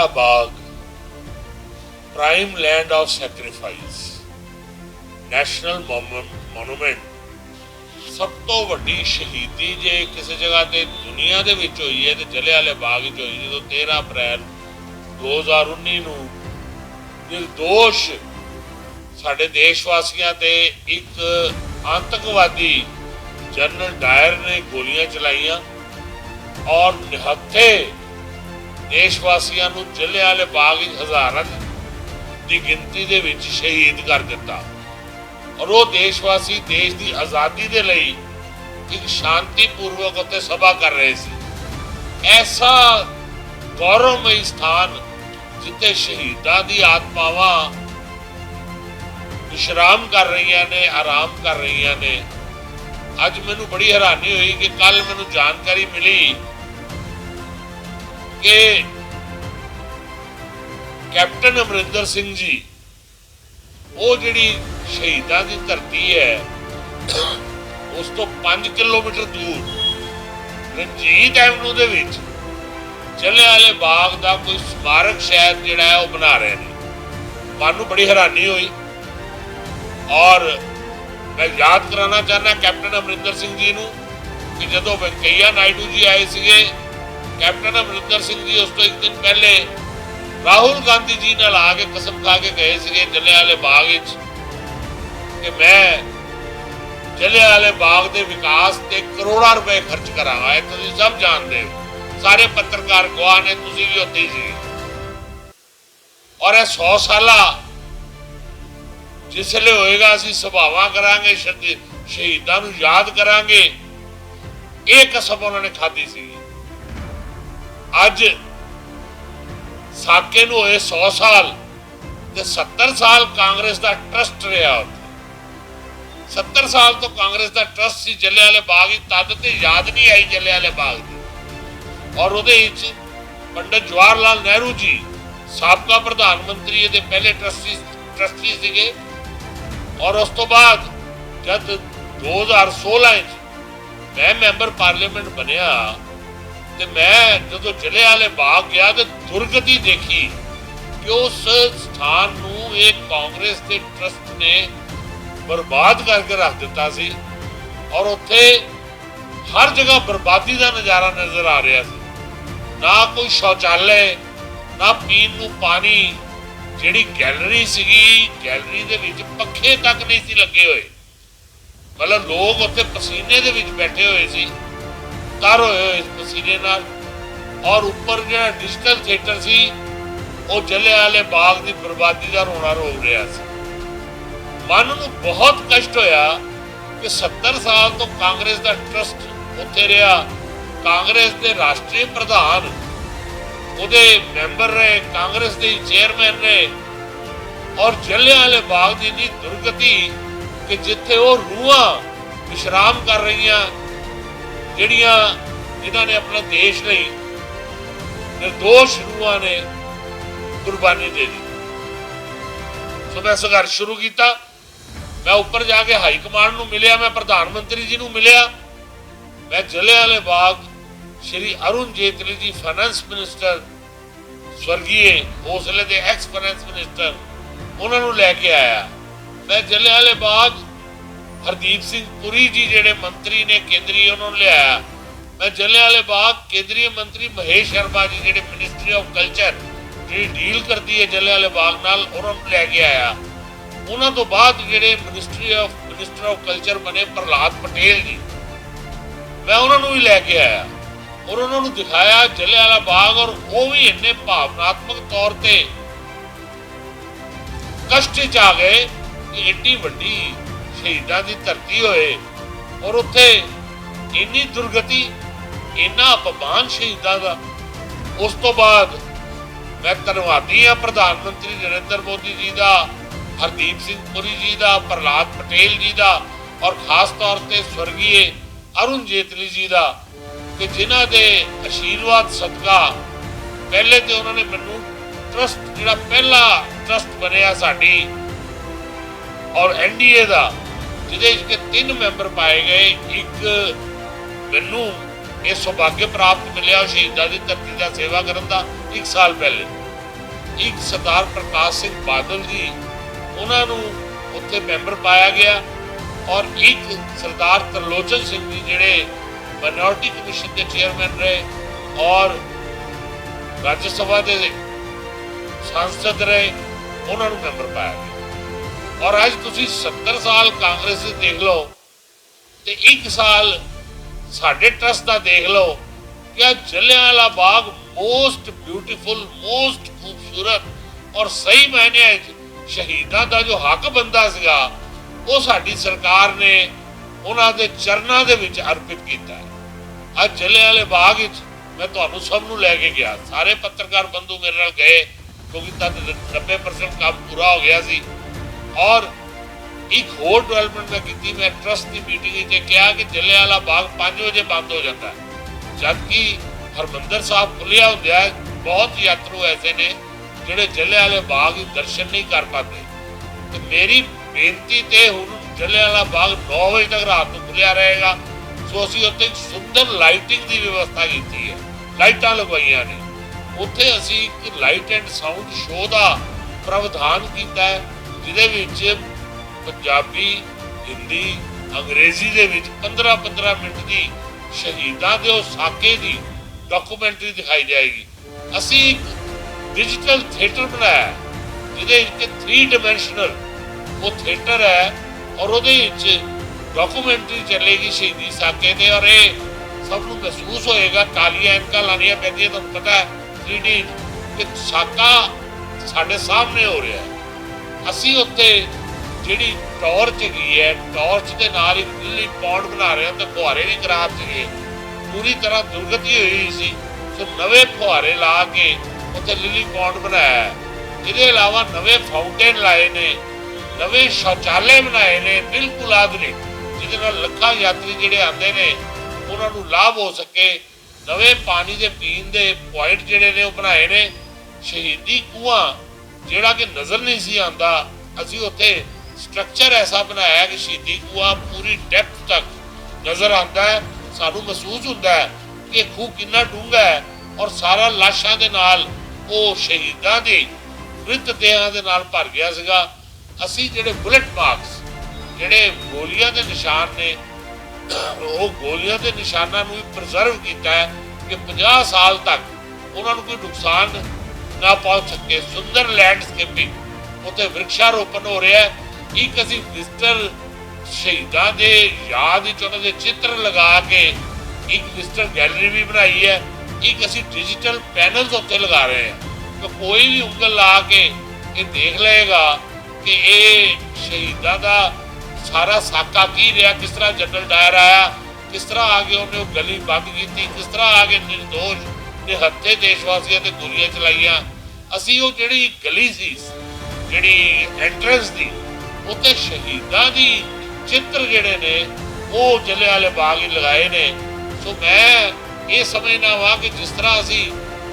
Jallianwala Bagh prime land of sacrifice national monument सब तो वड्डी शहीदी जे किसी जगह ते दुनिया दे विच होई है तो जलियांवाले बाग विच होई जो 13 अप्रैल 2019 नूं निर्दोष साडे देशवासियों ते एक आतंकवादी जनरल डायर ने गोलियां चलाइया और निहत्थे देशवासियों नूं जलियांवाले बाग हज़ारां की गिनती दे विच शहीद कर दिता। और वो देशवासी देश की आज़ादी के लिए एक शांतिपूर्वक उत्ते सभा कर रहे थे। ऐसा गौरवमयी स्थान जिथे शहीदों की आत्मावां विश्राम कर रही ने, आराम कर रही ने। अज मैनू बड़ी हैरानी हुई कि कल मैनू जानकारी मिली कि कैप्टन अमरिंदर सिंह जी वो जिहड़ी शहीदों की धरती है उस तो 5 किलोमीटर दूर रंजीत एवन्यू दे विच जलियांवाले बाग का कोई स्मारक शायद जिहड़ा है वो बना रहे हैं। मानू बड़ी हैरानी हुई और मैं याद कराना चाहना कैप्टन अमरिंदर सिंह जी नूं कि जदों वेंकैया नायडू जी आए सीगे, कैप्टन अमरिंदर सिंह जी उस तो एक दिन पहले राहुल गांधी जी नाल आके कसम खा के गए सीगे जलियांवाले बाग विच कि मैं जलियांवाले बाग के विकास ते करोड़ों रुपए खर्च करांगा। तुसीं सब जानते हो, सारे पत्रकार गवाह ने, तुसीं भी उत्थे सी। और 100 साला जिसले होएगा असीं सभावां करांगे, शहीदां नूं याद करांगे। ये कसम उन्होंने खाधी सी। अज साके नूं होए 100 साल ते 70 साल कांग्रेस का ट्रस्ट रहा। 70 साल तो कांग्रेस का ट्रस्ट सी जलियांवाले बाग। तद ते याद नहीं आई जलियांवाले बाग की। और उहदे विच पंडित जवाहर लाल नेहरू जी साबका प्रधानमंत्री दे पहले ट्रस्टी सीगे। और उस तो बाद जब 2016 मैं मैंबर पार्लीमेंट बनया तो मैं जो जलियांवाले बाग गया तो दुर्गति देखी कि उस स्थान नूं एक कांग्रेस के ट्रस्ट ने बर्बाद करके रख दिता सी। और उत्थे हर जगह बर्बादी का नज़ारा नजर आ रहा सी। ना कोई शौचालय, ना पीन नूं पानी। जिहड़ी गैलरी सीगी, गैलरी दे विच पखे तक नहीं सी लगे हुए। मतलब लोग उत्थे पसीने दे विच बैठे हुए सी, तर होए इस पसीने नाल। और ऊपर जिहड़ा डिजिटल थिएटर सी वो जलियांवाले बाग की बर्बादी का रोना रो रहा सी। मन नूं बहुत कष्ट होया कि 70 साल तो कांग्रेस का ट्रस्ट उत्थे रहा। कांग्रेस के राष्ट्रीय प्रधान उहदे मैंबर रहे, कांग्रेस के चेयरमैन रहे। और जलियांवाले बाग की इन्नी दुर्गति कि जिथे वो रूहां विश्राम कर रही जिहड़ियां जिन्हां ने अपने देश लई निर्दोष रूहां ने कुर्बानी दे दी। सो मैं संघर्ष शुरू किया। मैं ऊपर जाके हाई कमांड नूं मिलिया, मैं प्रधानमंत्री जी नूं मिलिया। मैं जलियांवाले बाग श्री अरुण जेतली जी फाइनेंस मिनिस्टर स्वर्गीय उसले दे एक्स फाइनेंस मिनिस्टर उन्होंने लैके आया। मैं जलियांवाले बाग हरदीप सिंह पुरी जी जेडे मंत्री ने केंद्रीय उन्होंने लिया। मैं जलियांवाले बाग केंद्रीय मंत्री महेश शर्मा जी जेडे मिनिस्ट्री ऑफ कल्चर जी डील करती है जलियांवाले बाग नाल उन्होंने लैके आया। उन्होंने तो बाद जेडे मिनिस्टर ऑफ कल्चर बने प्रहलाद पटेल जी, मैं उन्होंने भी लैके आया और उन्होंने दिखाया जलियांवाला बाग। और वो भी इन्ने भावनात्मक तौर पे कष्ट च आ गए कि एडी वड्डी शहीदां की धरती होए और उत्थे इन्नी दुर्गति, इन्ना अपमान शहीदां दा। उस तो बाद मैं धन्नवादी हाँ प्रधानमंत्री नरेंद्र मोदी जी का, हरदीप सिंह पुरी जी का, प्रहलाद पटेल जी का और खास तौर पर स्वर्गीय अरुण जेतली जी का कि जिन्हां दे आशीर्वाद सदका पहले तो उन्होंने मैनू ट्रस्ट जिहड़ा पहला ट्रस्ट बनया साडी और NDA का जिहदे के 3 मैंबर पाए गए। एक मैनू ये सौभाग्य प्राप्त मिले शहीदां की धरती का सेवा करने का 1 साल पहले। एक सरदार प्रकाश सिंह बादल जी उन्होंने उत्थे मैंबर पाया गया और एक सरदार तरलोचन सिंह जी जिहड़े माइनॉरिटी कमीशन के चेयरमैन रहे और राज्य सभा के सांसद रहे, उन्होंने मैंबर पाया गया। और अज तुसीं 70 साल कांग्रेस देख लो तो एक साल साडे ट्रस्ट का देख लो। क्या Jallianwala Bagh most beautiful, most खूबसूरत और सही मायने शहीदों का जो हक बनता सीगा वो साडी सरकार ने उन्हां दे चरनां दे विच अर्पित किया है। अज जलियांवाले बाग विच मैं तुहानूं सब नूं लैके गया, सारे पत्रकार बंधु मेरे नाल गए क्योंकि तद 90% काम पूरा हो गया सी। और एक होर डेवलपमेंट मैं की, मैं ट्रस्ट की मीटिंग कहा कि जलियांवाला बाग 5 बजे बंद हो जाता है, जबकि हरमंदर साहब खुलिया होंदा है। बहुत यात्रु ऐसे ने जिहड़े जलियांवाले बाग दर्शन नहीं कर पाते। तो मेरी बेनती ते हुण जलियांवाला बाग 9 बजे तक रात को खुलिया रहेगा। सो असीं उत्ते एक सुंदर लाइटिंग की व्यवस्था की है, लाइटां लगवाइयां ने उत्थे। असीं एक लाइट एंड साउंड शो का प्रावधान किया है जिहदे विच पंजाबी, हिंदी, अंग्रेजी दे विच 15-15 मिनट की शहीदों के उस साके की डॉक्यूमेंटरी दिखाई जाएगी। असी एक डिजिटल थिएटर बनाया जिहदे 3 डायमेंशनल वो थिएटर है और वो डॉक्यूमेंटरी चलेगी शहीदी साके ते। और ये सब नूं महसूस होएगा, कालियां ऐनकां लानियां पैंदियां, तुहानूं पता है 3D कि साका साडे सामने हो रहा है। असी उत्ते जिहड़ी टॉर्च हैगी है, टॉर्च के नाल एक नीली पौंड बना रहे हैं तो फुहारे भी खराब थे, पूरी तरह दुर्गति हुई सी। सो नवे फुहारे ला के उत्थे लीली पौंड बनाया है। इसके अलावा नवे फाउंटेन लाए ने, नवे शौचालय बनाए ने बिल्कुल आधुनिक, जिहदे नाल लखां यात्री जिहड़े आते हैं उन्होंने लाभ हो सके। नवे पानी के पीण के पॉइंट जिहड़े ने बनाए ने। शहीदी कुआं जिहड़ा कि नज़र नहीं सी आंदा, असीं उत्थे स्ट्रक्चर ऐसा बनाया कि शहीदी कुआं पूरी डेप्थ तक नजर आता है। सानू महसूस होता है कि खूह कितना डूंगा है और सारा लाशां दे नाल वो शहीदां दे मृत देहां दे नाल भर गया सीगा। असीं जिहड़े बुलेट मार्क्स जिहड़े गोलियां दे निशान ने वो गोलियां दे निशानां नूं प्रिजर्व किया है कि 50 साल तक उन्हां नूं कोई नुकसान ना पहुंच सके। सुंदर लैंडस्केपिंग उत्थे वृक्षारोपण हो रहा है। एक असी विजिटर शहीदों के याद उन्होंने चित्र लगा के एक विजिटर गैलरी भी बनाई है। एक असी डिजिटल पैनल्स उत्ते लगा रहे हैं तो कोई भी उंगल ला के ये देख लेगा कि ये शहीदों का सारा साका की रहा, किस तरह जनरल डायर आया, किस तरह आगे उन्हें गली बंद की, किस तरह आगे निर्दोष निहत्थे देशवासियों ते गोलियां चलाइया। असी वो जिहड़ी गली सी जिहड़ी एंट्रेंस दी उत्ते शहीदों की चित्र जिहड़े ने वो जलियांवाले बाग ही लगाए ने। सो मैं ये समझना वा कि जिस तरह असी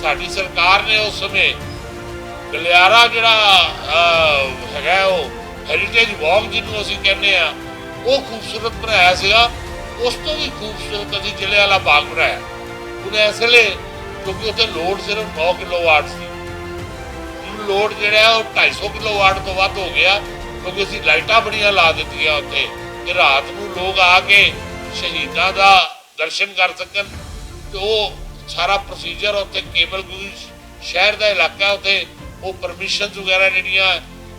साडी सरकार ने उस समय गलियारा जिहड़ा हैगा वो हैरीटेज वॉक जिन्होंने असीं कहने आ वो खूबसूरत बनाया सीगा, उस तो भी खूबसूरत असीं जलियांवाला बाग बनाया। उन्हें इस वे क्योंकि उत्थे लोड सिर्फ 9 किलोवाट सी, लोड जिहड़ा है वो 250 किलोवाट तो वध हो गया क्योंकि असीं लाइटां बड़ियां ला दित्तियां उत्थे कि रात नूं लोग आके शहीदों का दर्शन कर सकन। तो वो सारा प्रोसीजर उत्थे केबल शहर का इलाका उत्थे वो परमिशन वगैरह जिहड़ियां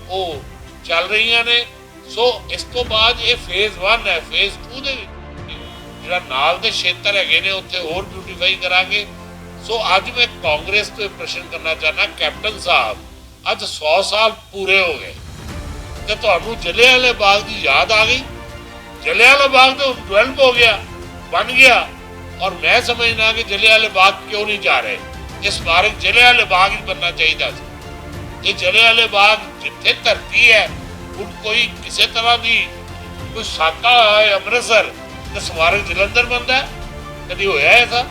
वो चल रही ने। सो इस तो बाद ये फेज 1 है। फेज 2 दे जिहड़ा नाल दे क्षेत्र हैगे ने उत्थे होर ब्यूटीफाई करांगे। सो अज मैं कांग्रेस तो प्रश्न करना चाहना, कैप्टन साहब अज 100 साल पूरे हो गए तो तुहानू जलियांवाले बाग की याद आ गई। जलियांवाला बाग तो डेवलप हो गया, बन गया, और मैं समझना कि जलियांवाले बाग क्यों नहीं जा रहे। ये स्मारक जलियांवाले बाग ही बनना चाहिए। ये जलियांवाले बाग जिथे धरती है हुण कोई किसी तरह की कोई साका है अमृतसर तो स्मारक जलंधर बनता है, कभी होया ऐसा?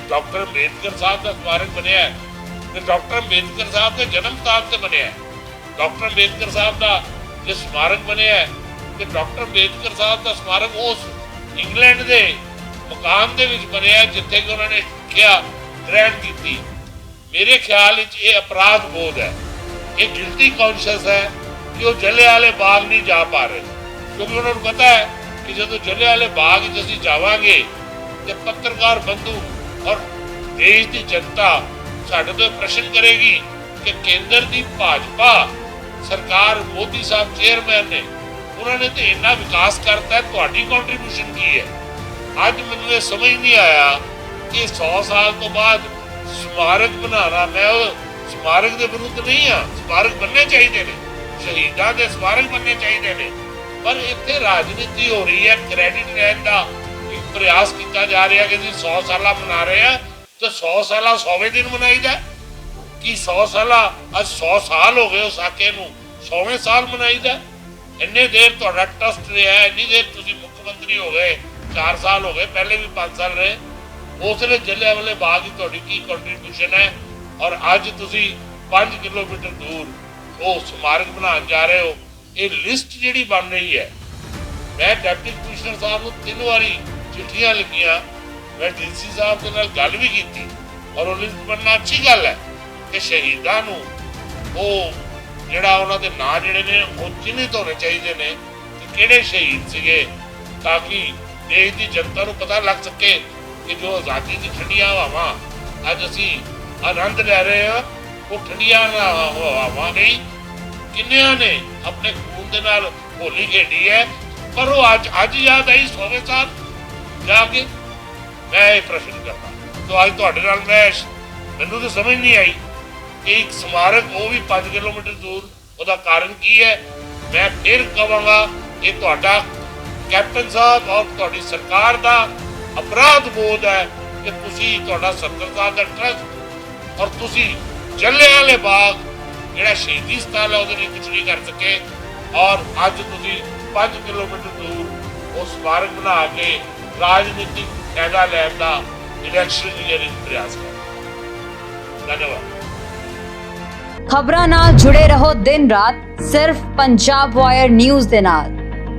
डॉक्टर अंबेडकर साहब का स्मारक बनया है, डॉक्टर अंबेडकर साहब के जन्म स्थान से बनया है। डॉक्टर अंबेडकर साहब का जो स्मारक बनया है कि डॉक्टर अंबेडकर साहब का स्मारक उस इंग्लैंड के मकान के बनया जिथे कि उन्होंने सिक्ख्या ग्रहण की। मेरे ख्याल ये अपराध बोध है, ये गिल्टी कॉन्शियस है कि वो जलियांवाले बाग नहीं जा पा रहे, क्योंकि उन्होंने पता है कि जो जलियांवाले बाग असीं जावांगे तो पत्रकार बंधु और देश की जनता साडे तो प्रश्न करेगी कि केंद्र की भाजपा सरकार, मोदी साहब चेयरमैन ने, उन्होंने तो इन्ना विकास करता है, तुहाडी कॉन्ट्रीब्यूशन की है। अज मैनूं समझ नहीं आया कि 100 साल तो बाद स्मारक बनाना, मैं स्मारक के विरुद्ध नहीं हाँ, स्मारक बनने चाहिए ने, शहीदों के स्मारक बनने चाहिए ने, पर इत्थे राजनीति हो रही है, क्रेडिट लैन का प्रयास किया जा रहा है कि 100 साल मना रहे हैं तो 100 साल 100वें दिन मनाईदा कि 100 साल अज 100 साल हो गए उस आके नूं 100वें साल मनाईदा। इन्ने देर तुहाडा ट्रस्ट रहा है, इन्नी देर तुसीं मुख्यमंत्री हो गए, 4 साल हो गए, पहले भी 5 साल रहे, उसले जलियांवाले बाग की तुहाडी की कंट्रीब्यूशन है, और अज तुसीं 5 किलोमीटर दूर वो स्मारक बनाने जा रहे हो। ये लिस्ट जिहड़ी बन रही है, मैं डिप्टी कमिश्नर साहब को 3 बारी चिट्ठियां लिखियां, मैं डीसी साहब के नाल गल भी की, और वो लिस्ट बनना अच्छी गल है कि शहीदों नूं वो जिहड़ा उन्हां दे नां जिहड़े ने वो चिन्हित होने चाहिए ने कि किहड़े शहीद सीगे, ताकि देश की जनता नूं पता लग सके कि जो आज़ादी की ठंडियां हवावां अज असीं आनंद लै रहे हैं, वो ठंडियां हवावां नहीं, किन्नियां ने अपने खून दे नाल होली खेडी है, पर वो अज याद आई 100वें साल जाके। मैं ये प्रश्न करता तो अज तुहाडे नाल मैनूं तो समझ नहीं आई कि एक स्मारक वो भी 5 किलोमीटर दूर, उसका कारण की है। मैं फिर कहांगा ये तुहाडा कैप्टन साहब और तुहाडी सरकार का अपराध बोध है कि तुसीं तुहाडा 70 साल का ट्रस्ट और तुसीं जलियांवाले बाग जिहड़ा शहीदी स्थल है उहदे लिए कुछ नहीं कर सके, और अज तुसीं 5 किलोमीटर दूर वो स्मारक बना के राजनीतिक फायदा लैण का इलेक्शन प्रयास कर। धन्यवाद। खबरां नाल जुड़े रहो दिन रात सिर्फ पंजाब वायर न्यूज़ दे नाल।